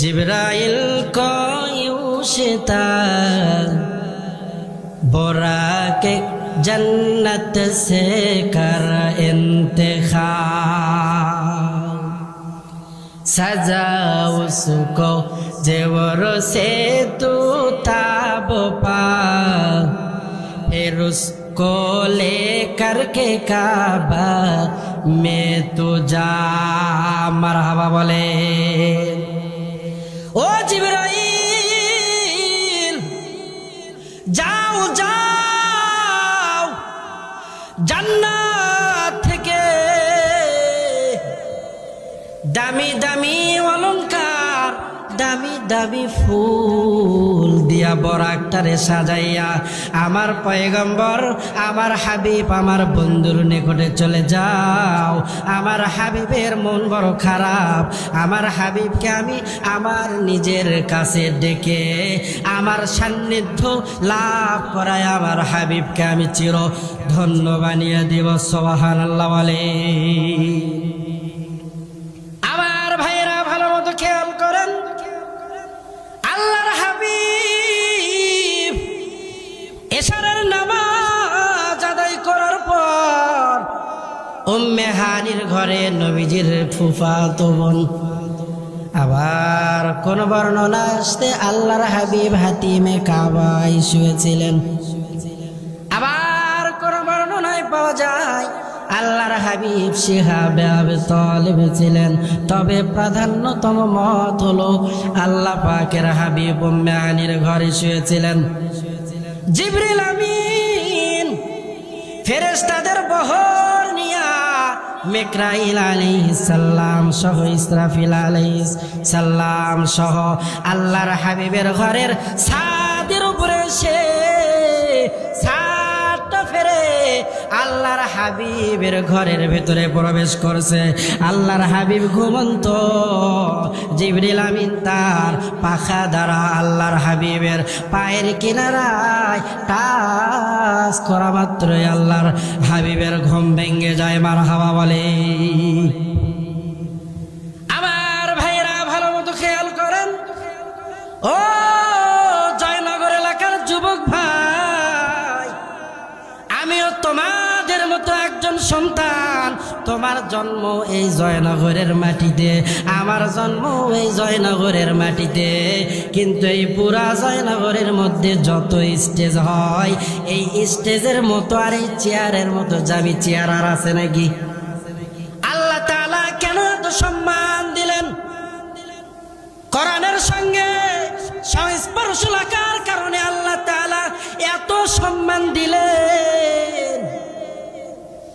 जिब्राइल को यूशिता बुराक जन्नत से कर इंतखाब सजा उसको जेवर से तू ताब पा फिर उसको लेकर के काबा में तू जा मरहबा बोले ओ जिब्राइल जाओ जाओ জান্নাত থেকে দামি দামি অলংকার দামি দামি ফুল দিয়া বরাকটারে সাজাইয়া আমার পয়গম্বর আমার হাবিব আমার বন্ধুর নিকটে চলে যাও। আমার হাবিবের মন বড় খারাপ, আমার হাবিবকে আমি আমার নিজের কাছে ডেকে আমার সান্নিধ্য লাভ করায় আমার হাবিবকে আমি চির ধন্য বানিয়ে দিব। সুবহানাল্লাহ বলে। আমার ভাইয়েরা ভালো মতো খেয়াল করেন, আল্লাহর হাবিব এশারের নামাজ আদায় করার পর উম্মে হানির ঘরে নবীজির ফুফাতো বোন, আবার কোন বর্ণনা আসতে আল্লাহর হাবিব হাতিমে কাবায় শুয়েছিলেন, আবার কোন বর্ণনায় পাওয়া যায় আল্লাহর হাবিব শিহাবে আবি তালিব ছিলেন। তবে প্রাধান্যতম মত হলো আল্লাহ পাকের হাবিব উম্মে হানির ঘরে শুয়েছিলেন। জিবরিল আমিন ফেরেশতাদের বহর নিয়া মিকাইল আলাইহিস সালাম সহ ইসরাফিল আলাইহিস সালাম সহ আল্লাহর হাবিবের ঘরের ছাদের উপরে এসে ছাদটা ফেরে আল্লাহর হাবিবের ঘরের ভেতরে প্রবেশ করছে। আল্লাহর হাবিব ঘুমন্ত, জিবরিল আমিন তার পাখা দ্বারা আল্লাহর হাবিবের পায়ের কিনারায় টাচ করা মাত্রই আল্লাহর হাবিবের ঘুম ভেঙে যায়। মারহাবা বলে। আমার ভাইরা ভালো মতো খেয়াল করেন, ও জয়নগর এলাকার যুবক ভাই, আমিও তোমাদের মতো একজন সন্তান। তোমার জন্ম এই জয়নগরের মাটিতে, আমার জন্ম এই জয়নগরের মাটিতে, কিন্তু এই পুরা জয়নগরের মধ্যে যত স্টেজ হয় এই স্টেজের মতো আর এই চেয়ারের মতো যাবি চেয়ার আর আছে নাকি? আল্লাহ তাআলা কেন এত সম্মান দিলেন? কোরআনের সঙ্গে সংস্পর্শ লাগার কারণে আল্লাহ তাআলা এত সম্মান দিলেন।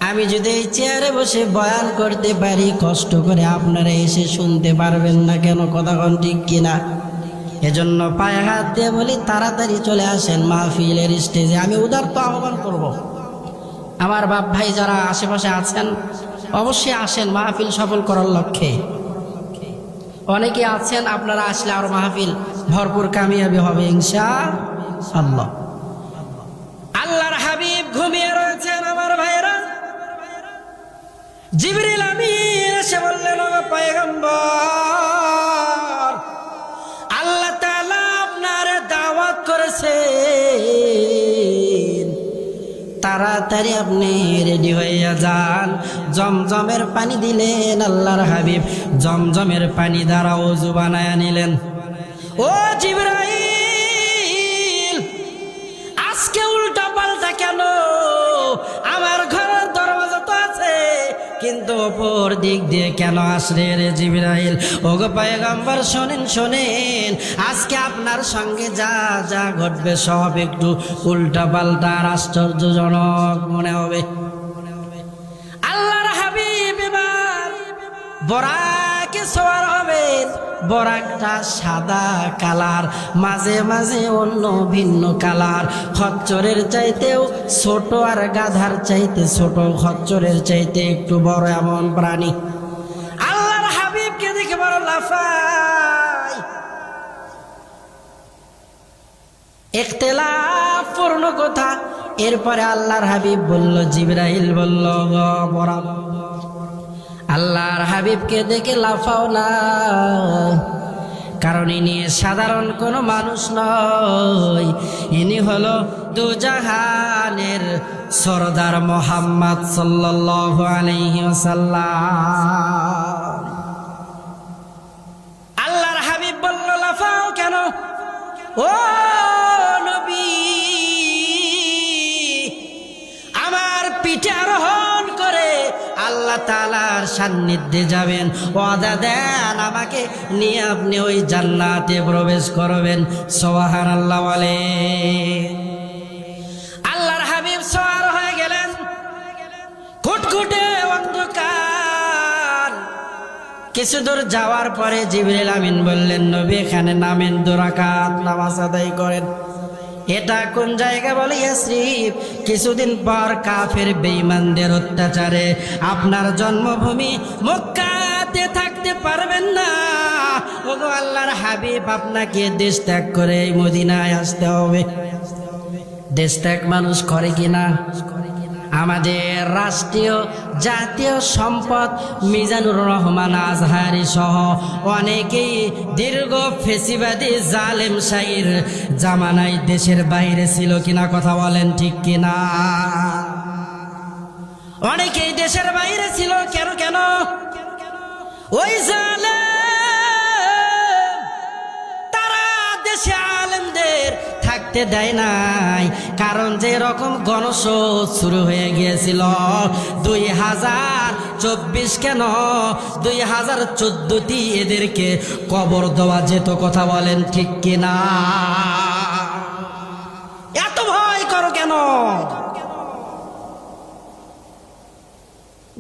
আমি যদি এই চেয়ারে বসে বয়ান করতে পারি, কষ্ট করে আপনারা এসে শুনতে পারবেন না কেন? কথা কোন ঠিক কিনা? এজন্য পায়ে হাত দিয়ে বলি, তাড়াতাড়ি চলে আসেন মাহফিলের স্টেজে। আমি উদারত আহ্বান করব, আমার বাপ ভাই যারা আশেপাশে আছেন অবশ্যই আসেন মাহফিল সফল করার লক্ষ্যে। অনেকে আছেন, আপনারা আসলে আর মাহফিল ভরপুর কামিয়াবি হবে ইনশাআল্লাহ। আল্লাহর হাবিব ঘুমিয়ে রয়েছেন আমার ভাইরা। জিবরিল আমিন এসে বললেন, ও পয়গম্বর, আল্লাহ তাআলা আপনারে দাওয়াত করেছেন, তাড়াতাড়ি আপনি রেডি হইয়া যান। জমজমের পানি দিলেন আল্লাহর হাবিব, জমজমের পানি দ্বারা ওযু বানায়া নিলেন। ও জিবরাইল, আজকে উল্টা পাল্টা কেন? আমার ঘরের দরজা তো আছে, কিন্তু অপর দিক দিয়ে কেন আসলে রে জিবরাইল? ওগো পয়গম্বর শোনেন শোনেন, আজকে আপনার সঙ্গে যা যা ঘটবে সব একটু উল্টা পাল্টা আর আশ্চর্যজনক মনে হবে। আল্লাহর হাবিব এবার বরাকে সওয়ার হবেন। বরাকটা সাদা কালার, মাঝে মাঝে অন্য ভিন্ন কালার, খচ্চরের চাইতেও ছোট আর গাধার চাইতে ছোট, খচ্চরের চাইতে একটু বড় এমন প্রাণী। আল্লাহর হাবিবকে দেখে বড় লাফায়। ইখতিলাফ পূর্ণ কথা। এরপরে আল্লাহর হাবিব বলল, জিবরাইল বলল, বরাক আল্লাহর হাবিবকে দেখে লাফাও না, কারণ ইনি সাধারণ কোনো মানুষ নয়, ইনি হলো দুজাহানের সরদার মুহাম্মদ সাল্লাল্লাহু আলাইহি ওয়াসাল্লাম। আল্লাহর হাবিব বলল, লাফাও কেন ও নবী, আমার পিঠে আরোহণ করে আল্লাহ তাআলার সান্নিধ্যে যাবেন, ওয়াদা দেন আমাকে নিয়ে আপনি ওই জান্নাতে প্রবেশ করবেন। সুবহানাল্লাহ বলে। আল্লাহর হাবিব সওয়ার হয়ে গেলেন, ঘুটঘুটে অন্ধকার। কিছু দূর যাওয়ার পরে জিবরিল আমিন বললেন, নবী এখানে নামেন, 2 রাকাত নামাজ আদায় করেন। এটা কোন জায়গা? বলে ইয়াসরিব। কিছুদিন পর কাফের বেঈমানদের অত্যাচারে আপনার জন্মভূমি মক্কাতে থাকতে পারবেন না। ওগো আল্লাহর হাবিব, আপনাকে দেশ ত্যাগ করে এই মদিনায় আসতে হবে। দেশ ত্যাগ মানুষ করে কিনা? আমাদের রাষ্ট্রীয় জাতীয় সম্পদ মিজানুর রহমান আজহারি সহ অনেকেই দীর্ঘ ফেসিবাদী জালেম শাহীর জামানায় দেশের বাইরে ছিল কিনা? কথা বলেন ঠিক কিনা? অনেকেই দেশের বাইরে ছিল। কেন কেন? ওই জালেম তারা দেশে আলেমদের থাকতে দেয় নাই, কারণ যে রকম গণশোধ শুরু হয়ে গিয়েছিল 2024 কেন 2014টি এদেরকে কবর দেওয়া যেত। কথা বলেন ঠিক কিনা? এত ভয় করো কেন?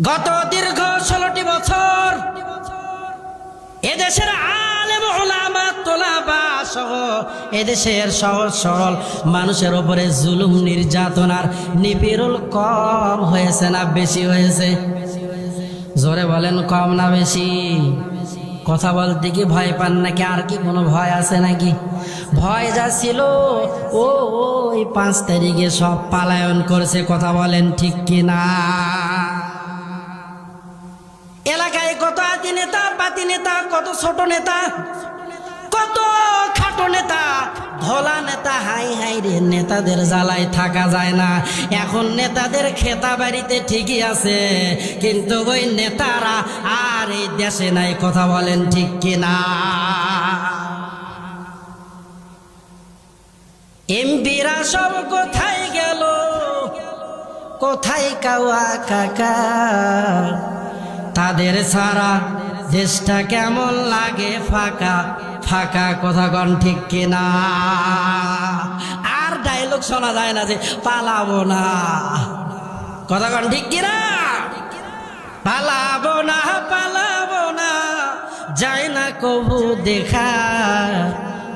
গত দীর্ঘ 16টি বছর এদেশের আলেম উলামা তোলাবা সহ এদেশের সহজ সরল মানুষের উপরে জুলুম নির্যাতন আর নিপীড়ন কম হয়েছে না বেশি হয়েছে? জোরে বলেন, কম না বেশি? কথা বলতে কি ভয় পান নাকি? আর কি কোনো ভয় আছে নাকি? ভয় যা ছিল ওই 5 তারিখে সব পালায়ন করেছে। কথা বলেন ঠিক কিনা? এলাকায় কত আতি নেতা, পাতি নেতা, কত ছোট নেতা, কত খাটো নেতা, ধলা নেতা। হাই হাই রে, নেতাদের জ্বালায় থাকা যায় না। এখন নেতাদের খেতা বাড়িতে ঠিকই আছে, কিন্তু ওই নেতারা আর এই দেশে নাই। কথা বলেন ঠিক কিনা? এমপিরা সব কোথায় গেল? কোথায় কাওয়া কাকা? তাদের ছাড়া দেশটা কেমন লাগে ফাঁকা ফাঁকা। কথা কন ঠিক কিনা? আর ডায়লগ শোনা যায় না যে পালাবো না। কথা কন ঠিক কিনা? পালাবো না, পালাবো না, যায় না কবু দেখা।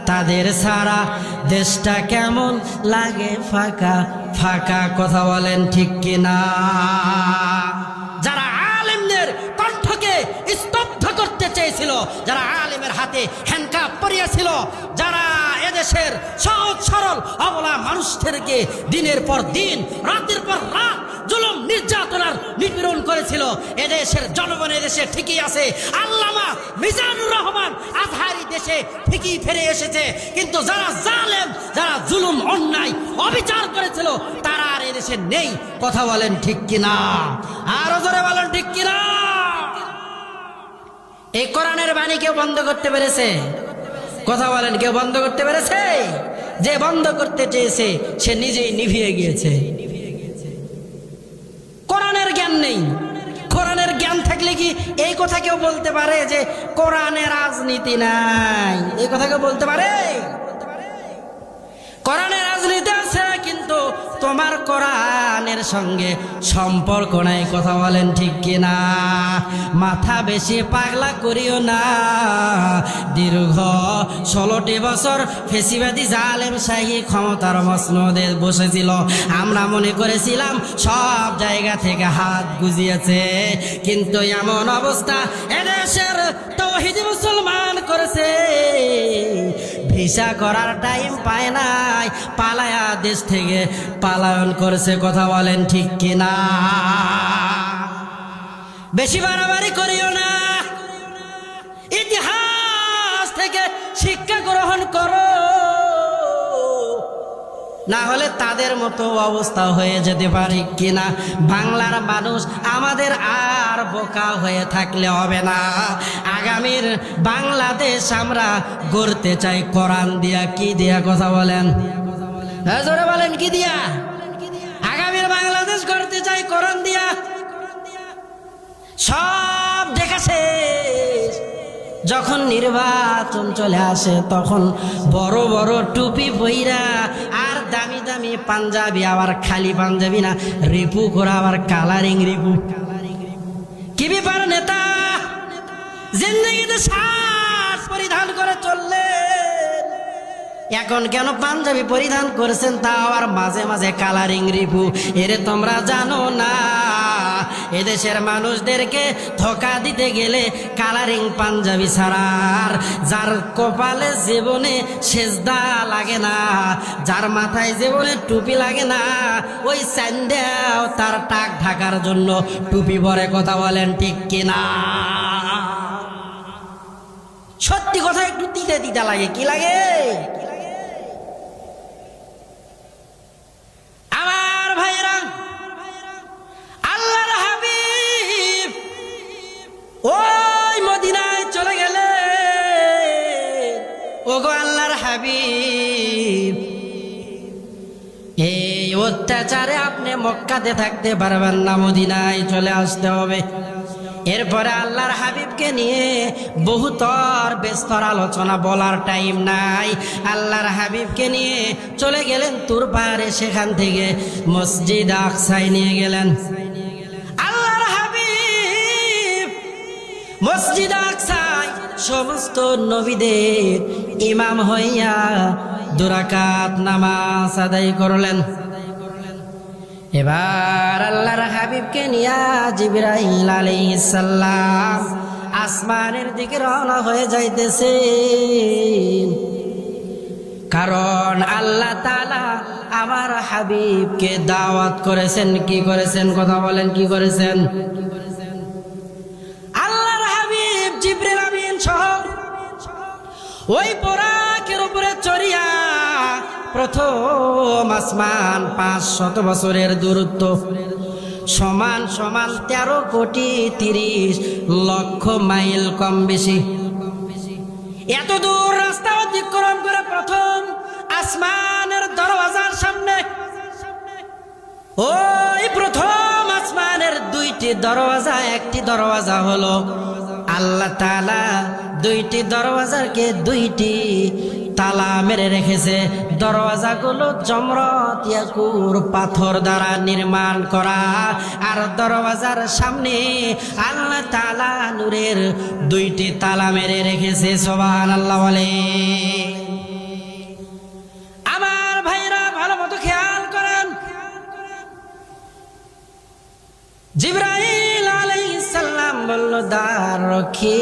তাদের ছাড়া দেশটা কেমন লাগে ফাঁকা ফাঁকা। কথা বলেন ঠিক কিনা? যারা আলেমদের কণ্ঠকে স্তব্ধ করতে চেয়েছিল, যারা আলেমের হাতে হ্যান্ডকাপ পরিয়েছিল, যারা এদেশের সহজ সরল অবলা মানুষদেরকে দিনের পর দিন রাতের পর রাত জুলুম নির্যাতনার নিপীড়ন করেছিল, এদেশের জনগণ এদেশে ঠিকই আছে। আল্লামা মিজানুর রহমান আজহারি দেশে ঠিকই ফিরে এসেছে। কিন্তু যারা জালেম, যারা জুলুম অন্যায় অবিচার করেছিল, তারা আর এদেশে নেই। কথা বলেন ঠিক কিনা? আরো জোরে বলেন ঠিক কিনা? এই কোরআনের বাণী কেউ বন্ধ করতে পেরেছে? কথা বলেন, কেউ বন্ধ করতে পেরেছে? যে বন্ধ করতে চেয়েছে সে নিজেই নিভিয়ে গিয়েছে। কোরআনের জ্ঞান নেই। কোরআনের জ্ঞান থাকলে কি এই কথা কেউ বলতে পারে যে কোরআনে রাজনীতি নাই? এই কথা কেউ বলতে পারে? কোরআনে রাজনীতি আছে, কিন্তু তোমার কোরআনের সঙ্গে সম্পর্ক নাই। কথা বলেন ঠিক কিনা? মাথা বেশি পাগলা করিও না। দীর্ঘ 16টি বছর ফেসিবাদী জালেম শাহী ক্ষমতার মসনদে বসেছিল। আমরা মনে করেছিলাম সব জায়গা থেকে হাত গুজিয়েছে, কিন্তু এমন অবস্থা এদেশের তাওহীদি মুসলমান করেছে, ভিসা করার টাইম পায় নাই, পালায়া দেশ থেকে পালায়ন করেছে। কথা বলেন ঠিক কিনা? বেশি বাড়াবাড়ি করিও না। ইতিহাস থেকে শিক্ষা গ্রহণ করো, না হলে তাদের মতো অবস্থা হয়ে যেতে পারে কিনা। বাংলার মানুষ আমাদের আর বোকা হয়ে থাকলে হবে না। আগামীর বাংলাদেশ আমরা গড়তে চাই কোরআন দিয়া। কি দিয়া কথা বলেন? হ্যাঁ, জোরে বলেন, কি দিয়া? আগামীর বাংলাদেশ গড়তে চাই কোরআন দিয়া। সব দেখা শেষ, যখন নির্বাচন চলে আসে তখন বড় বড় টুপি পইরা আর দামি দামি পাঞ্জাবি, আবার খালি পাঞ্জাবি না, রিপু করা, আবার কালারিং রিপু। কি ব্যাপার নেতা, জিন্দেগিতে শার্ট পরিধান করে চললেন, এখন কেন পাঞ্জাবি পরিধান করেছেন, তা আবার মাঝে মাঝে কালারিং রিপু? এরে তোমরা জানো না, এদেশের মানুষদেরকে ধোকা দিতে গেলে কালারিং পাঞ্জাবি ছাড়ার, যার কপালে জীবনে সেজদা লাগে না, যার মাথায় জীবনে টুপি লাগে না, ওই স্যান্ডেল তার টাক ঢাকার জন্য টুপি পরে। কথা বলেন ঠিক কিনা? সত্যি কথা, একটু তিতা তিতা লাগে। কি লাগে? আমার ভাইরা, আল্লাহর হাবিব ওই মদিনায় চলে গেলে। ওগো আল্লাহর হাবিব, এই অত্যাচারে আপনি মক্কাতে থাকতে পারবেন না, মদিনায় চলে আসতে হবে। এরপরে আল্লাহর হাবিবকে নিয়ে বহুতর বেস্তর আলোচনা, বলার টাইম নাই। আল্লাহর হাবিবকে নিয়ে চলে গেলেন তুর পাহাড়ে, সেখান থেকে মসজিদ আকসায় নিয়ে গেলেন। আল্লাহর হাবিব মসজিদ আকসায় সমস্ত নবীদের ইমাম হইয়া 2 রাকাত নামাজ আদায় করলেন। এবার আল্লাহর হাবিবকে নিয়া জিবরাইল আলাইহিস সালাম আসমানের দিকে রওনা হয়ে যাইতেছে। কারণ আল্লাহ তাআলা আমার হাবিবকে দাওয়াত করেছেন। কি করেছেন? কথা বলেন, কি করেছেন? আল্লাহর হাবিব জিবরিল আমিন সহ ওই পরাকের উপরে চড়িয়া প্রথম আসমান, 500 বছরের দূরত্ব, সমান সমান 13 কোটি 30 লক্ষ মাইল কম বেশি। এত দূর রাস্তা অতিক্রম করে প্রথম আসমানের দরওয়াজার সামনে, ওই প্রথম আসমানের 2টি দরওয়াজা। একটি দরওয়াজা হলো আল্লাহ তাআলা 2টি দরওয়াজাকে 2টি তালা মেরে রেখেছে। দরওয়াজাগুলো জমরত ইয়াকুর পাথর দ্বারা নির্মাণ করা। আর দরওয়াজার সামনে আল্লাহ তাআলা নূরের 2টি তালা মেরে রেখেছে। সুবহানাল্লাহ বলে। আমার ভাইরা ভালো মতো খেয়াল করেন, জিবরাইল আলাইহিস সালাম বলল, দ্বার রক্ষী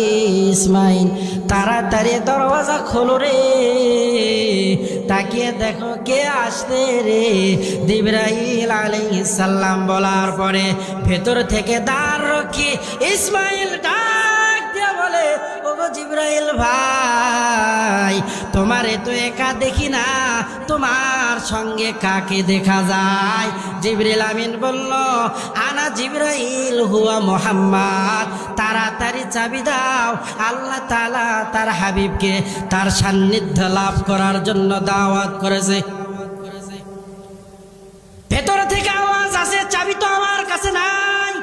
ইসমাইল, তাড়াতাড়ি দরওয়াজা খোলো রে, তাকিয়ে দেখো কে আসছে রে। জিবরাইল আলাইহিস সালাম বলার পরে ভেতর থেকে দ্বার রক্ষী ইসমাইল ডাক দিয়ে বলে, ওগো জিবরাইল ভাই, তোমারে তো একা দেখি না, তোমার সঙ্গে কাকে দেখা যায়? জিবরিল আমিন বলল, আনা জিবরাইল হুয়া মুহাম্মদ, তাড়াতাড়ি চাবি দাও। আল্লাহ তাআলা তার হাবিবকে তার সান্নিধ্য লাভ করার জন্য দাওয়াত করেছে। ভেতর থেকে আওয়াজ আসে, চাবি তো আমার কাছে নাই।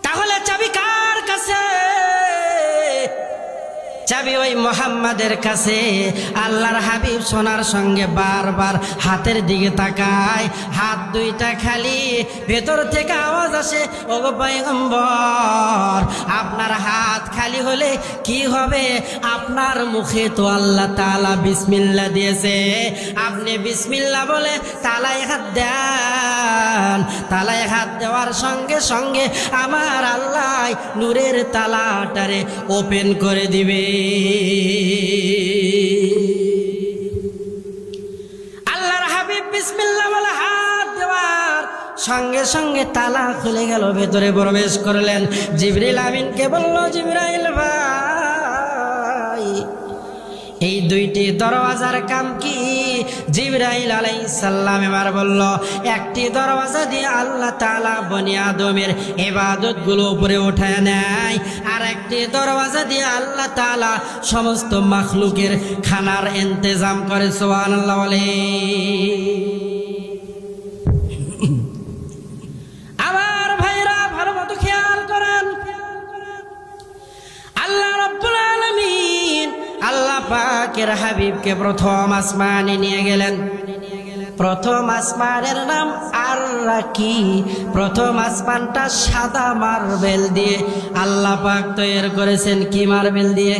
তাহলে চাবি কার কাছে? চাবি ওই মুহাম্মাদের কাছে। আল্লাহর হাবিব সোনার সঙ্গে বারবার হাতের দিকে তাকায়, হাত 2টা খালি। ভেতর থেকে আওয়াজ আসে, ওগো পয়গম্বর, আপনার হাত খালি হলে কি হবে? আপনার মুখে তো আল্লাহ তাআলা বিসমিল্লাহ দিয়েছে, আপনি বিসমিল্লাহ বলে তালায় হাত দেন। তালায় হাত দেওয়ার সঙ্গে সঙ্গে আমার আল্লাহ নূরের তালাটারে ওপেন করে দিবে। আল্লাহর হাবিব বিসমিল্লাহ বলে হাত দেওয়ার সঙ্গে সঙ্গে তালা খুলে গেল, ভেতরে প্রবেশ করলেন। জিবরিল আমিনকে বলল, জিবরাইল ভাই, এই দুইটি দরওয়াজার কাম কি? জিবরাইল আলাইহিস সালাম এবার বলল, একটি দরওয়াজা দিয়ে আল্লাহ তাআলা বনি আদমের ইবাদতগুলো উপরে উঠায় নেয়, আর একটি দরওয়াজা দিয়ে আল্লাহ তাআলা সমস্ত মাখলুকের খানার ইন্তজাম করে। সুবহানাল্লাহ বলে। আমার ভাইরা ভালো মতো খেয়াল করেন, আল্লাহ রাব্বুল আলামিন আল্লাহ পাকের হাবিবকে প্রথম আসমানে নিয়ে গেলেন। প্রথম আসমানের নাম আর-রাকি। প্রথম আসমানটা সাদা মার্বেল দিয়ে আল্লাহ পাক তৈরি করেছেন। কি মার্বেল দিয়ে?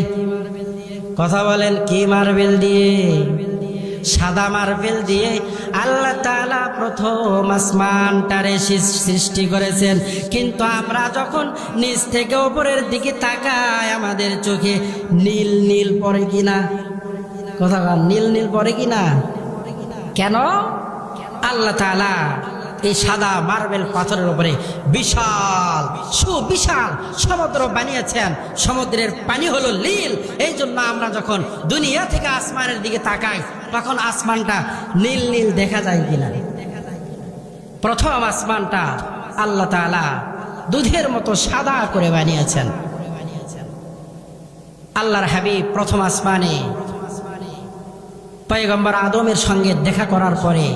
কথা বলেন, কি মার্বেল দিয়ে? সাদা মার্বেল দিয়ে আল্লাহ তাআলা প্রথম আসমানটারে সৃষ্টি করেছেন। কিন্তু আমরা যখন নিচ থেকে উপরের দিকে তাকাই, আমাদের চোখে নীল নীল পড়ে কিনা? কথা বলেন, নীল নীল পড়ে কিনা? কেন? আল্লাহ তাআলা এই সাদা মার্বেল পাথরের উপরে বিশাল সুবিশাল সমুদ্র বানিয়েছেন। সমুদ্রের পানি হলো নীল। এই জন্য আমরা যখন দুনিয়া থেকে আসমানের দিকে তাকাই, তখন আসমানটা নীল নীল দেখা যায় কিনা? প্রথম আসমানটা আল্লাহ তাআলা দুধের মতো সাদা করে বানিয়েছেন। আল্লাহর হাবিব প্রথম আসমানে পয়গম্বর আদমের সঙ্গে দেখা করার পরে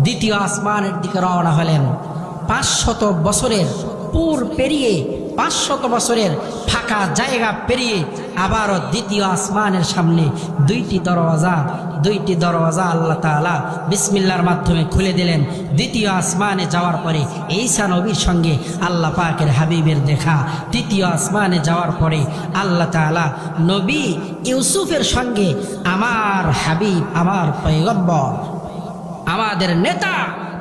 দ্বিতীয় আসমানের দিকে রওনা হলেন। 500 বছরের পুর পেরিয়ে, 500 বছরের ফাঁকা জায়গা পেরিয়ে আবারও দ্বিতীয় আসমানের সামনে দুইটি দরওয়াজা আল্লাহ তাআলা বিসমিল্লাহর মাধ্যমে খুলে দিলেন। দ্বিতীয় আসমানে যাওয়ার পরে ঈসা নবীর সঙ্গে আল্লাহ পাকের হাবিবের দেখা। তৃতীয় আসমানে যাওয়ার পরে আল্লাহ তাআলা নবী ইউসুফের সঙ্গে আমার হাবিব, আমার পয়গম্বর, আমাদের নেতা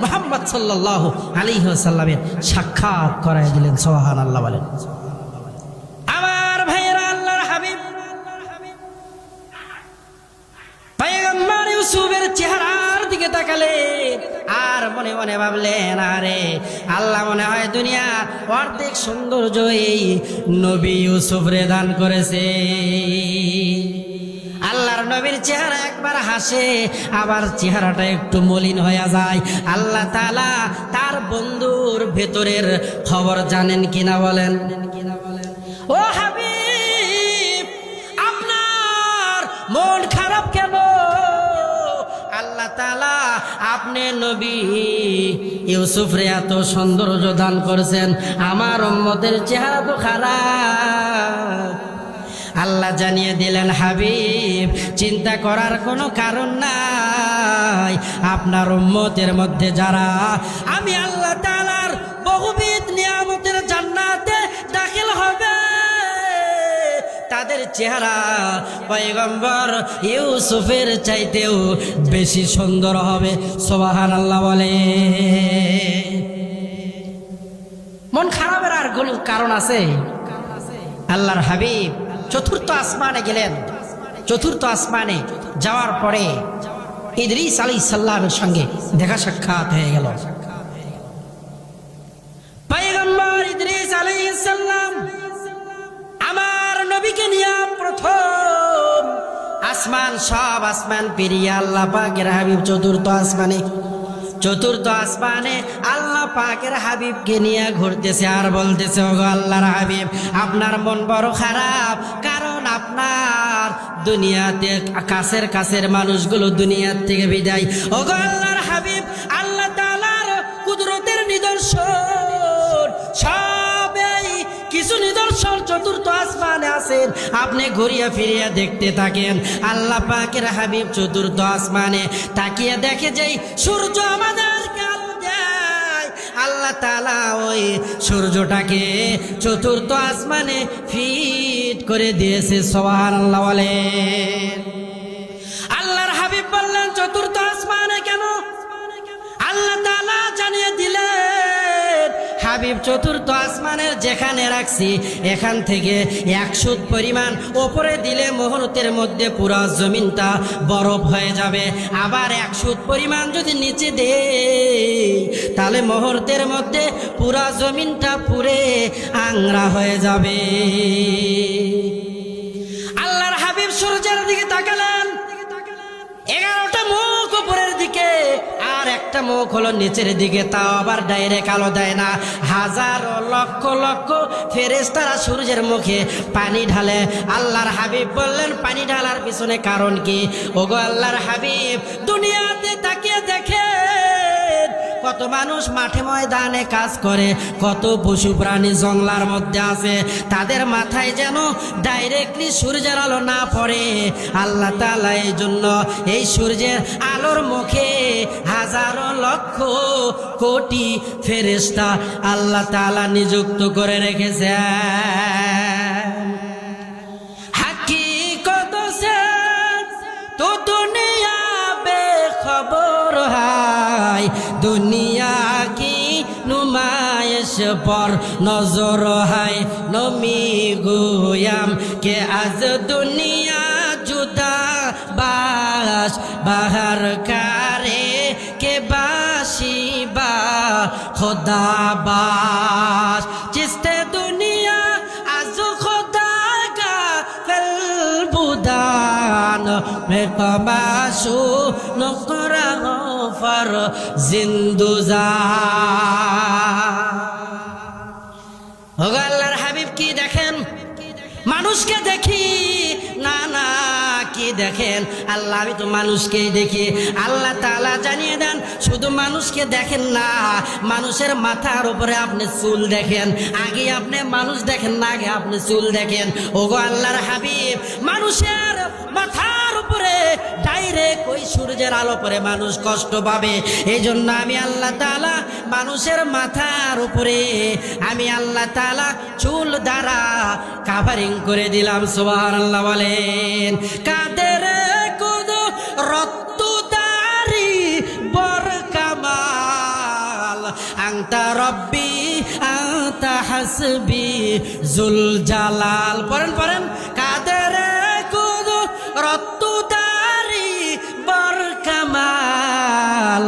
মুহাম্মদ সাল্লাল্লাহু আলাইহি ওয়াসাল্লামের সাক্ষাৎ করায় দিলেন। সুবহানাল্লাহ বলেন। আমার ভাইয়েরা, আল্লাহর হাবিব পয়গম্বর ইউসুফের চেহারার দিকে তাকালে আর মনে মনে ভাবলেন, আরে আল্লাহ মনে হয় দুনিয়ার অর্ধেক সৌন্দর্য এই নবী ইউসুফ রে দান করেছে। আল্লাহর নবীর চেহারা একবার হাসে, আবার চেহারাটা একটু মলিন হয়ে যায়। আল্লাহ তাআলা তার বন্ধুর ভেতরের খবর জানেন কিনা বলেন? ও হাবিব, আপনার মন খারাপ কেন? আল্লাহ তাআলা আপনি নবী ইউসুফ রে এত সৌন্দর্য দান করেছেন, আমার উম্মতের চেহারা তো খারাপ। আল্লাহ জানিয়ে দিলেন, হাবিব চিন্তা করার কোনো কারণ নাই। আপনার উম্মতের মধ্যে যারা আমি আল্লাহ তাআলার বহুবিধ নিয়ামতের জান্নাতে দাখিল হবে, তাদের চেহারা পয়গম্বর ইউসুফের চাইতেও বেশি সুন্দর হবে। সুবহানাল্লাহ বলে। মন খারাপের আর কোনো কারণ আছে? আল্লাহর হাবিব চতুর্থ আসমানে গেলেন। চতুর্থ আসমানে যাওয়ার পরে ইদ্রিস আলাইহিস সালামের সঙ্গে দেখা সাক্ষাৎ হয়ে গেল। পয়গম্বর ইদ্রিস আলাইহিস সালাম আমার নবীকে নিয়ে প্রথম আসমান, সব আসমান পেরিয়ে আল্লাহ পাকের হাবিব চতুর্থ আসমানে আল্লাহ পাকের হাবিবকে নিয়ে ঘুরতেছে আর বলতেছে, ওগো আল্লাহর হাবিব, আপনার মন বড় খারাপ, কারণ আপনার দুনিয়াতে কাছের মানুষগুলো দুনিয়ার থেকে বিদায়। ওগো আল্লাহর হাবিব, আল্লাহ তাআলার কুদরতের নিদর্শন, সবই কিছু নিদর্শন চতুর্থ আসমানে আছেন, আপনি ঘুরিয়া ফিরিয়া দেখতে থাকেন। আল্লাহ পাকের হাবিব চতুর্থ আসমানে তাকিয়ে দেখে যে সূর্য আমাদের আলো দেয়। আল্লাহ তাআলা ওই সূর্যটাকে চতুর্থ আসমানে ফিট করে দিয়েছে। সুবহানাল্লাহ বলে। আল্লাহর হাবিব বললেন, চতুর্থ আসমানে কেন? আল্লাহ তাআলা জানিয়ে দিলেন, হাবিব চতুর্থ আসমানের যেখানে রাখছি এখান থেকে 100 পরিমাণ ওপরে দিলে মুহূর্তের মধ্যে পুরো জমিনটা বরফ হয়ে যাবে। আবার 100 পরিমাণ যদি নিচে দেই তাহলে মুহূর্তের মধ্যে পুরো জমিনটা পুড়ে আংরা হয়ে যাবে। আল্লাহর হাবিব সূর্যের দিকে তাকালেন, একটা মুখ হলো নিচের দিকে, তাও আবার ডাইরেক্ট আলো দেয় না। হাজারো লক্ষ লক্ষ ফেরেশতারা সূর্যের মুখে পানি ঢালে। আল্লাহর হাবিব বললেন, পানি ঢালার পিছনে কারণ কি? ওগো আল্লাহর হাবিব, দুনিয়াতে তাকিয়ে দেখে কত মানুষ মাঠে ময়দানে কাজ করে, কত পশু প্রাণী জঙ্গলার মধ্যে আছে, তাদের মাথায় যেন ডাইরেক্টলি সূর্যের আলো না পড়ে। আল্লাহ তাআলা এই জন্য এই সূর্যের আলোর মুখে হাজারো লক্ষ কোটি ফেরেশতা আল্লাহ তাআলা নিযুক্ত করে রেখেছে। হাকিকত সে তো দুনিয়া বেখবর হায়, দুনিয়া কি নুমাইশ পর নজর হায়, নমি গুয়াম কে আজ দুনিয়া জুদা বাস বাহার কারে কে বাসি বা খোদা বাস, জিসতে দুনিয়া আজ খোদা কা ফেল বুদান মে কবাসু নকরা ফর জিন্দুজা। আল্লাহর হাবিব কি দেখেন? মানুষকে দেখি না, না কি দেখেন? আল্লাহ, আমি তো মানুষকেই দেখি। আল্লাহ তাআলা জানিয়ে দেন, শুধু মানুষকে দেখেন না, মানুষের মাথার উপরে আপনি চুল দেখেন। আগে আপনি মানুষ দেখেন না, আগে আপনি চুল দেখেন। ওগো আল্লাহর হাবিব, মানুষের মাথার উপরে ডাইরেক্ট ওই সূর্যের আলো পড়ে মানুষ কষ্ট পাবে। এই জন্য আমি আল্লাহ তাআলা মানুষের মাথার উপরে আমি আল্লাহ তাআলা চুল দ্বারা কাভারিং করে দিলাম। সুবহানাল্লাহ বলেন। কাদের কুদ রত্তুদারি বর কামাল, আনতা রব্বি আনতা হাসবি জুল জালাল। পড়েন পড়েন। কাদের কুদ রত্তুদারি বর কামাল,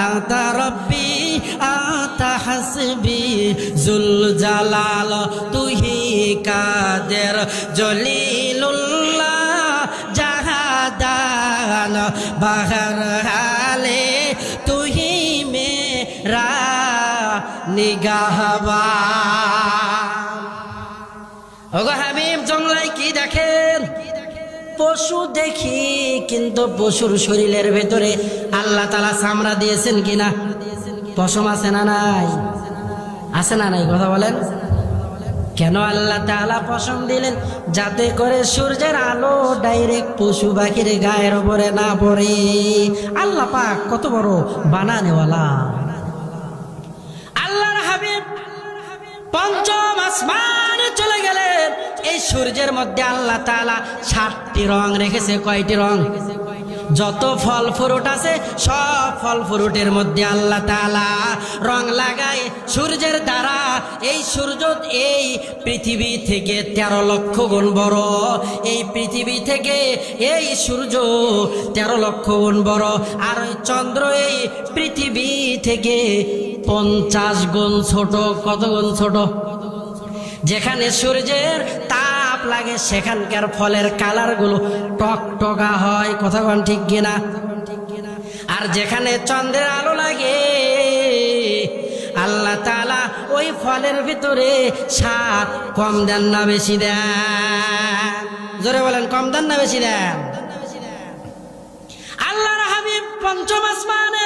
আনতা রব্বি আনতা হাসবি জুল জালাল, তুহি কাদের জলিলুল্লাহ জাহাদান বাহর হালে তুহি মেরা নিগাহবান। ওগো হাবিব, জঙ্গলায় কি দেখেন? পশু দেখি, কিন্তু পশুর শরীরের ভেতরে আল্লাহ তাআলা চামড়া দিয়েছেন কিনা? পশম আছে না নাই? আছে না নাই? কথা বলেন। কেন আল্লাহ তাআলা পশম দিলেন? যাতে করে সূর্যের আলো ডাইরেক্ট পশু পাখির গায়ের উপরে না পড়ে। আল্লাহ পাক কত বড় বানানেওয়ালা। আল্লাহর হাবিব পঞ্চম আসমানে চলে গেলেন। এই সূর্যের মধ্যে আল্লাহ তাআলা 7টি রং রেখেছে। কয়টি রং? যত ফল ফ্রুট আছে সব ফল ফ্রুটের মধ্যে আল্লাহ তাআলা রং লাগায় সূর্যের দ্বারা। এই সূর্য এই পৃথিবী থেকে 13 লক্ষ গুণ বড়। এই পৃথিবী থেকে এই সূর্য 13 লক্ষ গুণ বড়। আর ওই চন্দ্র এই পৃথিবী থেকে 50 গুণ ছোট। কত গুণ ছোট? যেখানে সূর্যের তাপ লাগে সেখানকার ফলের কালার গুলো টকটকা হয়। কথা কোন ঠিক কিনা? আর যেখানে চন্দ্রের আলো লাগে আল্লাহ তাআলা ওই ফলের ভিতরে স্বাদ কম দেন না বেশি দেন? জোরে বলেন, কম দেন না বেশি দেন? আল্লাহর হাবিব পঞ্চম আসমানে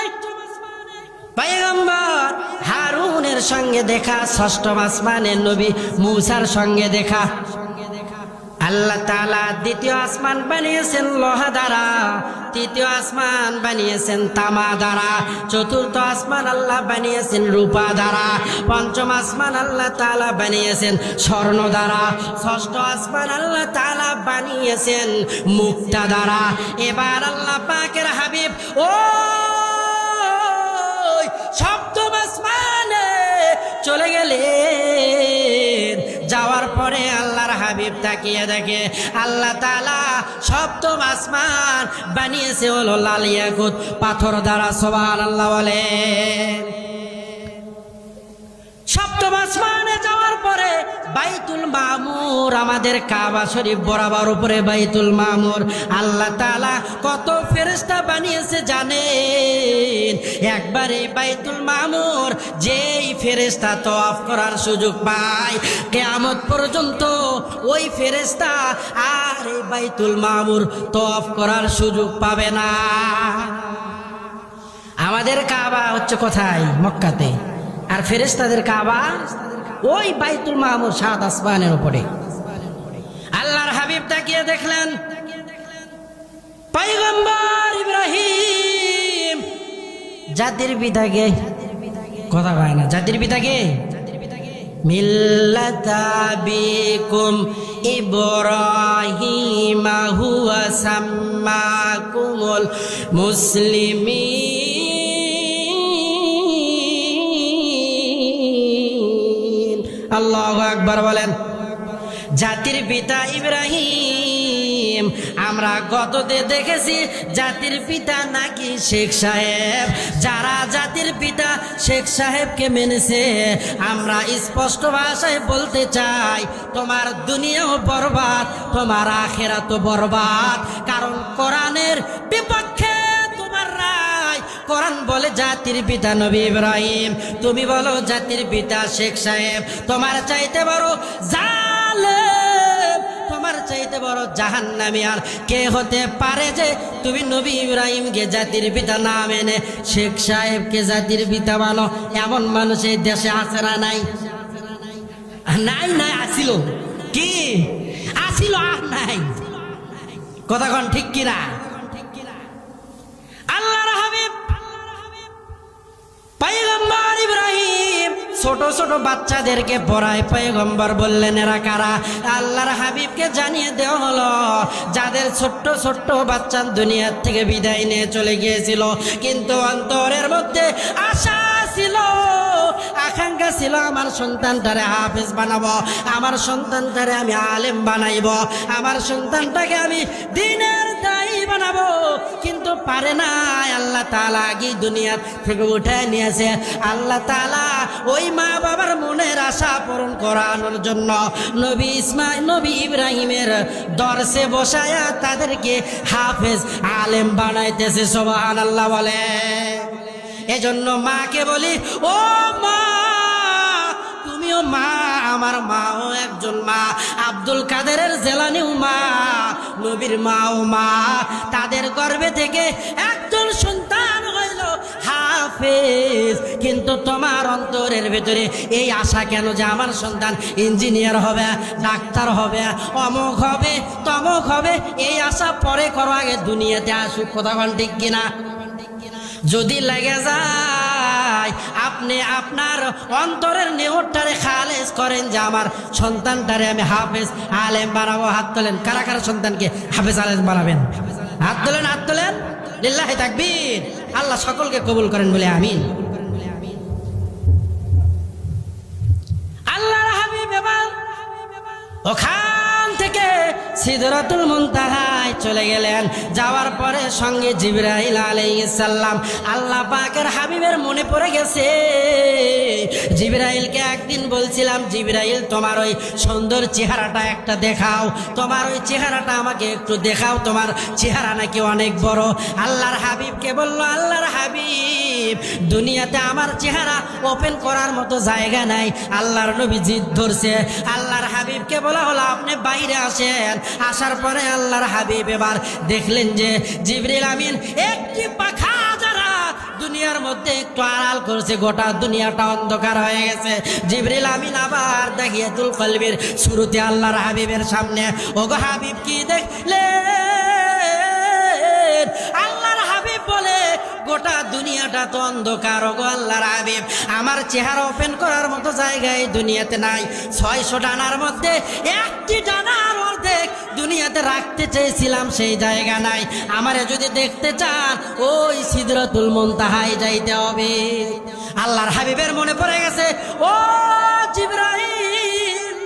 পয়গম্বর হারুনের সঙ্গে দেখা, ষষ্ঠম আসমানে নবী মূসার সঙ্গে দেখা। আল্লাহ তাআলা দ্বিতীয় আসমান বানিয়েছেন লোহা দ্বারা, তৃতীয় আসমান বানিয়েছেন তামা দ্বারা, চতুর্থ আসমান আল্লাহ বানিয়েছেন রূপা দ্বারা, পঞ্চম আসমান আল্লাহ তাআলা বানিয়েছেন স্বর্ণ দ্বারা, ষষ্ঠ আসমান আল্লাহ তাআলা বানিয়েছেন মুক্তা দ্বারা। এবার আল্লাহ পাকের হাবিব ও সপ্তম আসমানে চলে গেলেন। যাওয়ার পরে আল্লাহর হাবিব তাকিয়ে দেখে আল্লাহ তাআলা সপ্তম আসমান বানিয়েছে হলো লাল ইয়াকুত পাথর দ্বারা। সুবহানাল্লাহ বলেন। সপ্তম আসমানে যাওয়ার পরে বাইতুল মামুর, আমাদের কাবা শরীফ বরাবর উপরে বাইতুল মামুর আল্লাহ তাআলা কত ফেরেশতা বানিয়েছে জানেন? একবার এই বাইতুল মামুর যেই ফেরেশতা তওয়াফ করার সুযোগ পায়, কিয়ামত পর্যন্ত ওই ফেরেশতা আর এই বাইতুল মামুর তওয়াফ করার সুযোগ পাবে না। আমাদের কাবা হচ্ছে কোথায়? মক্কাতে। আর ফেরেশতাদের কাবা ওই বাইতুল মামুর, সাত আসমানের উপরে। আল্লাহর হাবিব তাকিয়ে দেখলেন পয়গম্বর ইব্রাহিম জাতির পিতাকে, কথা কয় না, জাতির পিতাকে মিল্লাতা বিকুম ইব্রাহিম হুয়া সাম্মাকুমুল মুসলিমিন। আল্লাহু আকবার বলেন। জাতির পিতা ইব্রাহিম, আমরা গততে দেখেছি জাতির পিতা নাকি শেখ সাহেব। যারা জাতির পিতা শেখ সাহেবকে মেনেছে, আমরা স্পষ্ট ভাষায় বলতে চাই তোমার দুনিয়াও বরবাদ, তোমার আখিরাতও বরবাদ। কারণ কোরআনের বিপক্ষে তোমার রায়। কোরআন বলে জাতির পিতা নবী ইব্রাহিম, তুমি বলো জাতির পিতা শেখ সাহেব। তোমার চাইতে বড় জালেম, তোমার চাইতে বড় জাহান্নামী আর কে হতে পারে যে তুমি নবী ইব্রাহিমকে জাতির পিতা না মেনে শেখ সাহেবকে জাতির পিতা মানো? এমন মানুষ এই দেশে আছে না? নাই নাই নাই, আসিল কি আসিল আর নাই। কথা কোন ঠিক কিনা? আল্লাহর হাবিব পয়গম্বর ইব্রাহিম ছোট ছোট বাচ্চাদেরকে পড়ায়। পয়গম্বর বললেন এরা কারা? আল্লাহর হাবিবকে জানিয়ে দেওয়া হলো যাদের ছোট্ট ছোট্ট বাচ্চা দুনিয়ার থেকে বিদায় নিয়ে চলে গিয়েছিল, কিন্তু অন্তরের মধ্যে আশা ছিল, আকাঙ্ক্ষা ছিল আমার সন্তানটারে হাফেজ বানাবো, আমার সন্তানটারে আমি আলেম বানাইব, আমার সন্তানটাকে আমি দ্বীনের দায়ী বানাবো। কিন্তু পারে না। আল্লাহ তাআলা আগে দুনিয়া থেকে উঠায় নিয়েছে। আল্লাহ তাআলা ওই মা বাবার মনের আশা পূরণ করানোর জন্য নবী ইব্রাহিমের দরসে বসায়া তাদেরকে হাফেজ আলেম বানাইতেছে। সুবহানাল্লাহ বলে। এজন্য মাকে বলি, ও মা, তুমিও মা, আমার মাও একজন মা। আব্দুল কাদেরের জেলানিও মা, নবীর মাও মা। তাদের গর্ভে থেকে একজন সন্তান হইল হাফেজ। কিন্তু তোমার অন্তরের ভেতরে এই আশা কেন যে আমার সন্তান ইঞ্জিনিয়ার হবে, ডাক্তার হবে, অমুক হবে, তমুক হবে? এই আশা পরে করো, আগে দুনিয়াতে আসুক। কথা বল ঠিক কিনা? যদি লেগে যায়, আপনি আপনার অন্তরের নেহরটারে খালেজ করেন যে আমার সন্তানটারে আমি হাফেজ আলেম বানাবো। হাত তোলেন, কারা কারা সন্তানকে হাফেজ আলেম বানাবেন? হাত তোলেন, হাত তোলেন। লিল্লাহি তাকবীর। আল্লাহ সকলকে কবুল করেন বলে আমিন। আল্লাহর হাবিব এবার ওখান থেকে সিদরাতুল মুনতাহায় চলে গেলেন। যাওয়ার পরে সঙ্গে জিবরাইল আলাইহিস সালাম। আল্লাহ পাকের হাবিবের মনে পড়ে গেছে, জিবরাইলকে একদিন বলছিলাম, জিবরাইল তোমার ওই সুন্দর চেহারাটা একটা দেখাও, তোমার ওই চেহারাটা আমাকে একটু দেখাও, তোমার চেহারা নাকি অনেক বড়। আল্লাহর হাবিবকে বলল, আল্লাহর হাবিব, দুনিয়াতে আমার চেহারা ওপেন করার মতো জায়গা নাই। আল্লাহর নবী জিদ ধরছে। আল্লাহর হাবিবকে বলা হলো আপনি বাইরে আসেন। আসার পরে আল্লাহর হাবিব এবার দেখলেন যে জিবরিল আমিন একটি পাখা যারা দুনিয়ার মধ্যে একটু আড়াল করছে, গোটা দুনিয়াটা অন্ধকার হয়ে গেছে। জিবরিল আমিন আবার দাহিয়াতুল কলবির শুরুতে আল্লাহর হাবিবের সামনে, ওগো হাবিব কি দেখলেন? আল্লাহর হাবিব বলে, গোটা দুনিয়াটা তো অন্ধকার। ওগো আল্লাহর হাবিব, আমার চেহারা ওপেন করার মতো জায়গায় দুনিয়াতে নাই। 600 ডানার মধ্যে একটি ডানার অর্ধেক দুনিয়াতে রাখতে চেয়েছিলাম, সেই জায়গা নাই। আমারে যদি দেখতে চান ওই সিদরাতুল মুনতাহায় যাইতে হবে। আল্লাহর হাবিবের মনে পড়ে গেছে, ও জিবরাইল,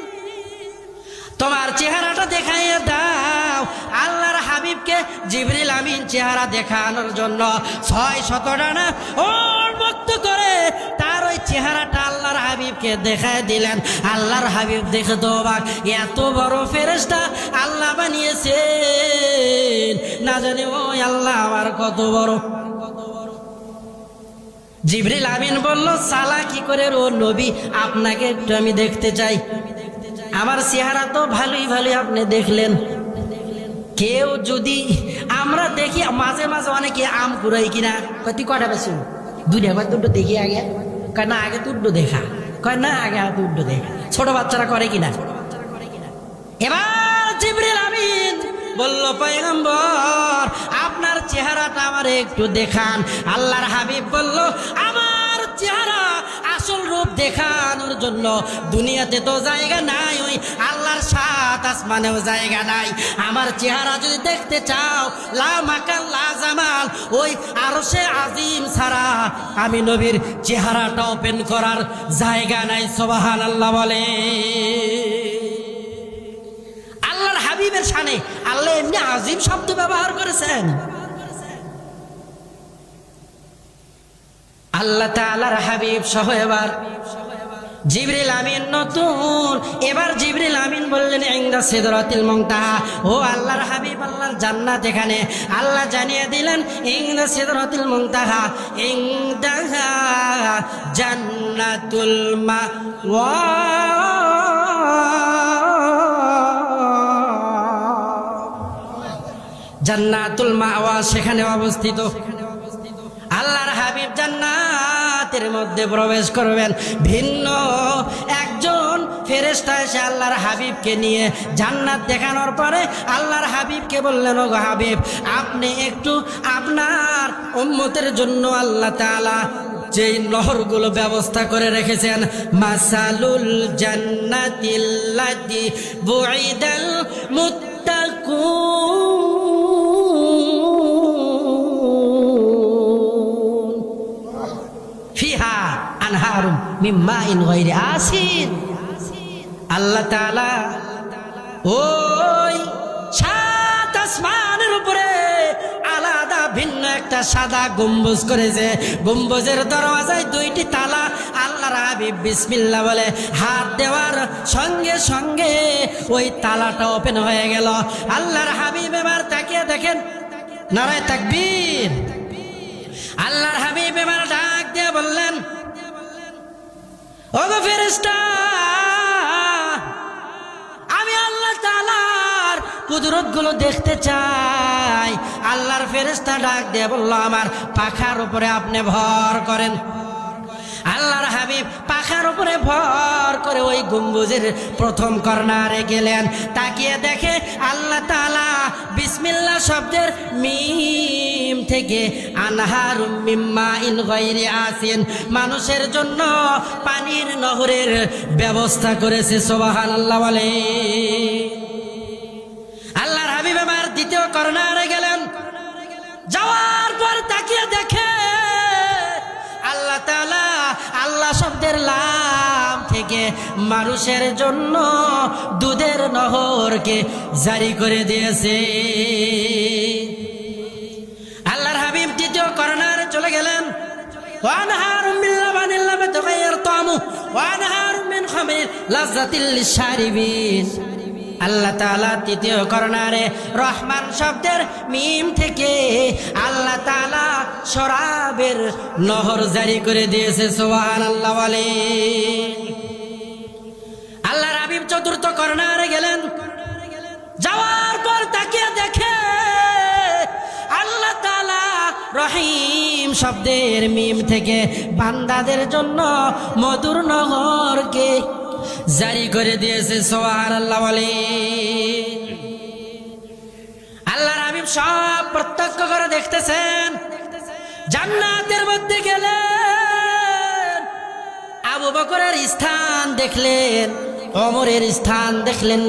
তোমার চেহারাটা দেখাইয়া দাও। আল্লাহর হাবিবকে জিবরিল আমিন চেহারা দেখানোর জন্য 600 ডানা উন্মুক্ত করে তার ওই ওই চেহারাটা আল্লাহর হাবিবকে দেখায় দিলেন। আল্লাহর হাবিব দেখে তো অবাক, এত বড় ফেরেশতা আল্লাহ বানিয়েছেন, না জানি ওই আল্লাহ আমার কত বড়। জিবরিল আমিন বলল, সালা কি করে ও নবী, আপনাকে একটু আমি দেখতে চাই। আমার চেহারা তো ভালোই আপনি দেখলেন। কেউ যদি আমরা দেখি মাঝে মাঝে অনেকে আম কুড়াই কিনা, কত কটা বেশি দুটো দেখি আগে, কয় না আগে তুড্ডো দেখা, কয় না আগে তুড্ডো দেখা। ছোট বাচ্চারা করে কিনা। এবার জিবরিল আমিন বলল, পয়গম্বর আপনার চেহারাটা আমার একটু দেখান। আল্লাহর হাবিব বলল, আমার চেহারা আসল রূপ দেখানোর জন্য দুনিয়াতে তো জায়গা নাই, ওই আল্লাহর সাত আসমানেও জায়গা নাই। আমার চেহারা যদি দেখতে চাও, লা মাকাল লা জামাল, ওই আরশে আজিম ছাড়া আমি নবীর চেহারাটা ওপেন করার জায়গা নাই। সুবহানাল্লাহ বলে। আল্লাহর হাবিবের শানে আল্লাহ এমনি আজিম শব্দ ব্যবহার করেছেন। আল্লাহ তাআলার হাবিব সহ এবার জিবরিল আমিন নতুন। এবার জিবরিল আমিন বললেন, ইনদা সিদরাতিল মুনতাহা, ও আল্লাহর হাবিব আল্লাহর জান্নাত এখানে। আল্লাহ জানিয়ে দিলেন, ইনদা সিদরাতিল মুনতাহা, ইনদাহা জান্নাতুল মাওয়া। জান্নাতুল মাওয়া সেখানে অবস্থিত। আল্লাহর হাবিব জান্নাতের মধ্যে প্রবেশ করবেন। ভিন্ন একজন ফেরেশতা এসে আল্লাহর হাবিবকে নিয়ে জান্নাত দেখানোর পরে আল্লাহর হাবিবকে বললেন, ও হাবিব আপনি একটু আপনার উম্মতের জন্য আল্লাহ তাআলা যেই নহরগুলো ব্যবস্থা করে রেখেছেন, মাসালুল জান্নাতিল্লাতি বুইদাল মুত্তাকুন ফিহা আনহারুম মিন মাইন গায়রি আসিন। আল্লাহ তাআলা ওই সাত আসমানের উপরে আলাদা ভিন্ন একটা সাদা গম্বুজ করেছে। গম্বুজের দরওয়াজায় দুইটি তালা। আল্লাহর হাবিব বিসমিল্লাহ বলে হাত দেওয়ার সঙ্গে সঙ্গে ওই তালাটা ওপেন হয়ে গেল। আল্লাহর হাবিব এবার তাকিয়ে দেখেন, নারায়ে তাকবীর। আল্লাহর হাবিব এবার ডাক দিয়ে বললেন, ওগো ফেরেশতা, আমি আল্লাহ তাআলার কুদরত গুলো দেখতে চাই। আল্লাহর ফেরেশতা ডাক দিয়ে বলল, আমার পাখার উপরে আপনি ভর করেন। আল্লাহর হাবিব পাখার উপরে ভর করে ওই গম্বুজের প্রথম কর্নারে গেলেন। তাকিয়ে দেখে আল্লাহ তাআলা বিসমিল্লাহ শব্দের মিম থেকে আনহারুম মিন মাইন গায়রি আসিন, মানুষের জন্য পানির নহরের ব্যবস্থা করেছে। সুবহানাল্লাহ বলে। আল্লাহর হাবিব আমার দ্বিতীয় কর্নারে গেলেন। যাওয়ার পর তাকিয়ে দেখে আল্লাহ তাআলা আল্লাহ শব্দের লাম থেকে মানুষের জন্য দুধের নহরকে জারি করে দিয়েছে। আল্লাহর হাবিব দ্বিতীয় কর্নারে চলে গেলেন। ওয়ানহারুম মিন লাবানিন লাম ইয়াতাগায়্যার তা'আমুহু ওয়ানহারুম মিন খামরিন লাযযাতিল লিশ-শারিবিন। আল্লাহ তাআলা তৃতীয় কর্নারে রহমান শব্দের মিম থেকে আল্লাহ তাআলা শরাবের নহর জারি করে দিয়েছে। সুবহানাল্লাহ বলে। আল্লাহর হাবিব চতুর্থ কর্নারে গেলেন। যাওয়ার পর তাকিয়ে দেখে আল্লাহ তাআলা রহিম শব্দের মিম থেকে বান্দাদের জন্য মধুর নহরকে জারি করে দিয়েছে। সুবহানাল্লাহ বলে। আল্লাহর হাবিব সব প্রত্যক্ষ করে দেখতেছেন। জান্নাতের মধ্যে গেলেন, আবু বকরের স্থান দেখলেন, ওমরের স্থান দেখলেন,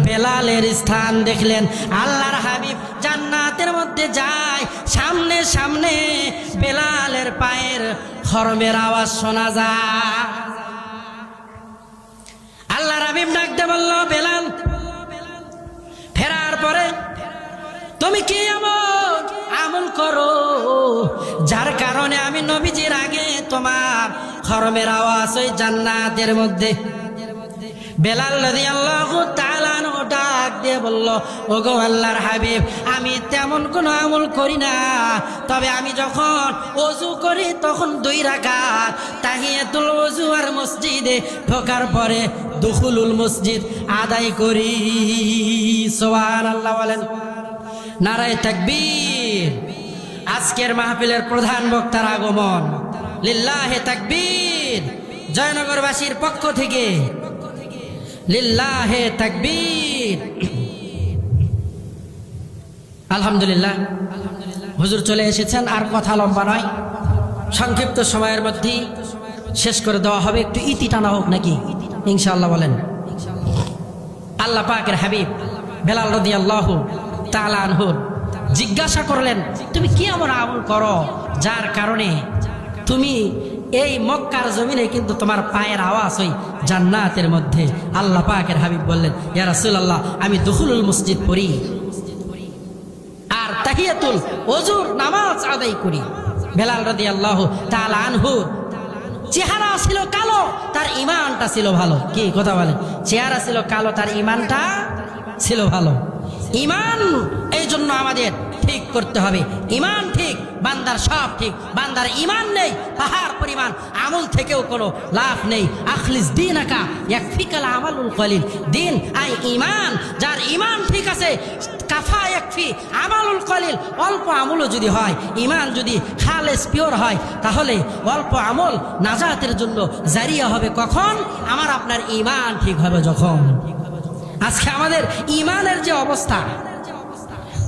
বেলালের স্থান দেখলেন। আল্লাহর হাবিব জান্নাতের মধ্যে যায়, সামনে সামনে বেলালের পায়ের খরমের আওয়াজ শোনা যায়। আল্লাহর হাবিব ডাকতে বলল, বেলাল, ফেরার পরে তুমি কি এমন আমল করো যার কারণে আমি নবীজির আগে তোমার খরমের আওয়াজ ওই জান্নাতের মধ্যে। বেলাল রাদিয়াল্লাহু তাআলা আনহু ডাক দিয়ে বলল, ওগো আল্লাহর হাবিব, আমি তেমন কোনো আমল করি না, তবে আমি যখন ওযু করি তখন 2 রাকাত তাহিয়াতুল ওযু আর মসজিদে ঢোকার পরে দুখুলুল মসজিদ আদায় করি। সুবহানাল্লাহ বলেন, নারায়ে তাকবীর। আজকের মাহফিলের প্রধান বক্তার আগমন, লিল্লাহে তাকবীর। জয়নগরবাসীর পক্ষ থেকে লিল্লাহে তাকবীর। আলহামদুলিল্লাহ, হুজুর চলে এসেছেন। আর কথা লম্বা নয়, সংক্ষিপ্ত সময়ের মধ্যেই শেষ করে দেওয়া হবে। একটু ইতি টানা হোক নাকি ইনশাআল্লাহ বলেন। আল্লাহ পাকের হাবিব বেলাল রাদিয়াল্লাহু তাআলা আনহু জিজ্ঞাসা করলেন, তুমি কি এমন আমল করো যার কারণে তুমি এই মক্কার জমিনে কিন্তু তোমার পায়ের আওয়াজ ওই জান্নাতের মধ্যে? আল্লাহ পাকের হাবিব বললেন, ইয়া রাসূলুল্লাহ, আমি দুখুলুল মসজিদ পড়ি আর তাহিয়াতুল ওযুর নামাজ আদায় করি। বেলাল রাদিয়াল্লাহু তাআলা আনহু চেহারা ছিল কালো, তার ঈমানটা ছিল ভালো। কি কথা বলেন? চেহারা ছিল কালো, তার ঈমানটা ছিল ভালো। ঈমান এই জন্য আমাদের ঠিক করতে হবে। ঈমান ঠিক, বান্দার সব ঠিক। বান্দার ঈমান নেই, পাহাড় পরিমাণ আমল থেকেও কোনো লাভ নেই। আখলিস দীনাকা ইয়াকফিকাল আমালুল কলিল। দিন আই ঈমান, যার ঈমান ঠিক আছে, কাফা ইয়াকফি আমালুল কলিল। অল্প আমলও যদি হয়, ঈমান যদি খালেস পিওর হয়, তাহলে অল্প আমল নাজাতের জন্য জারিয়া হবে। কখন? আমার আপনার ঈমান ঠিক হবে যখন। আজকে আমাদের ঈমানের যে অবস্থা,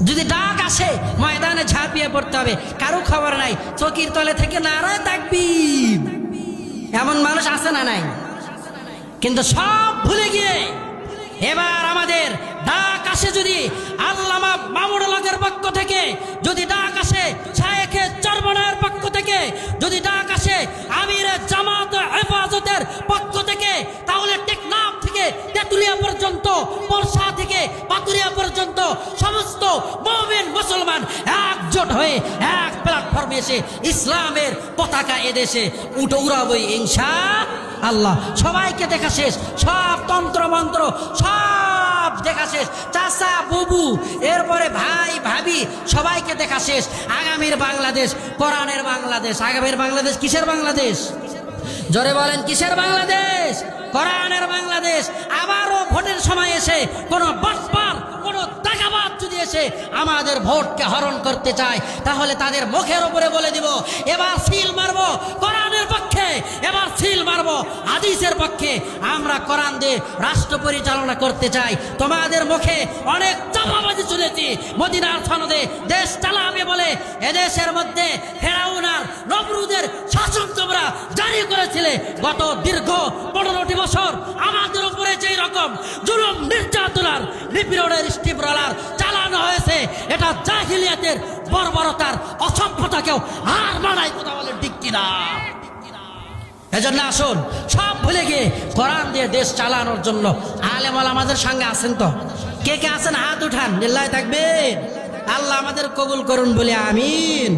যদি ডাক আসে ময়দানে ঝাঁপিয়ে পড়তে হবে, কারো খবর নাই, চকির তলে থেকে নারায়ে তাকবীর। এমন মানুষ আছে না নাই? কিন্তু সব ভুলে গিয়ে এবার আমাদের ডাক আসে, যদি আল্লামা মামুনুল হকের পক্ষ থেকে, যদি ডাক আসে শায়েখে চরমনায়ের পক্ষ থেকে, যদি ডাক আসে আমিরে জামাত হেফাজতের পক্ষ থেকে, তাহলে টেকনাফ থেকে তেতুলিয়া পর্যন্ত, বর্ষা থেকে পাতুরিয়া পর্যন্ত সমস্ত মুমিন মুসলমান একজোট হয়ে এক প্ল্যাটফর্মে এসে ইসলামের পতাকা এদেশে উড়াবই ইনশাআল্লাহ। সবাইকে দেখা শেষ, সব তন্ত্র মন্ত্র সব দেখা শেষ। চাচা বুবু, এরপরে ভাই ভাবি, সবাইকে দেখা শেষ। আগামীর বাংলাদেশ কোরআনের বাংলাদেশ। আগামীর বাংলাদেশ কিসের বাংলাদেশ? জোরে বলেন, কিসের বাংলাদেশ? কোরআনের বাংলাদেশ। আবারও ভোটের সময় এসে কোন বাটপার, কোন টাকাবাজ যদি এসে আমাদের ভোটকে হরণ করতে চায়, তাহলে তাদের মুখের উপরে বলে দিব, এবার সিল মারবো কোরআনের পক্ষে, এবার সিল মারবো হাদিসের পক্ষে। আমরা কোরআন দিয়ে রাষ্ট্র পরিচালনা করতে চাই। তোমাদের মুখে অনেক চাপাবাজি শুনেছি, মদিনার সনদে দেশ চালাবে বলে এদেশের মধ্যে ফেরাউন আর নমরুদের শাসন তোমরা জারি করেছিলে। গত দীর্ঘ 15টি বছর আমাদের উপরে যেই রকম জুলুম নির্যাতনার নিপীড়নের স্টিমরোলার চালানো হয়েছে, এটা জাহিলিয়াতের বর্বরতার অসভ্যতাকেও হার মানায়। কথা বলেন ঠিক কিনা? এজন্য আসুন সব ভুলে গিয়ে কোরআন দিয়ে দেশ চালানোর জন্য আলেম ওলামাদের সঙ্গে আছেন তো? কে কে আছেন হাত উঠান, লিল্লাহি তাকবীর। আল্লাহ আমাদের কবুল করুন বলে আমিন।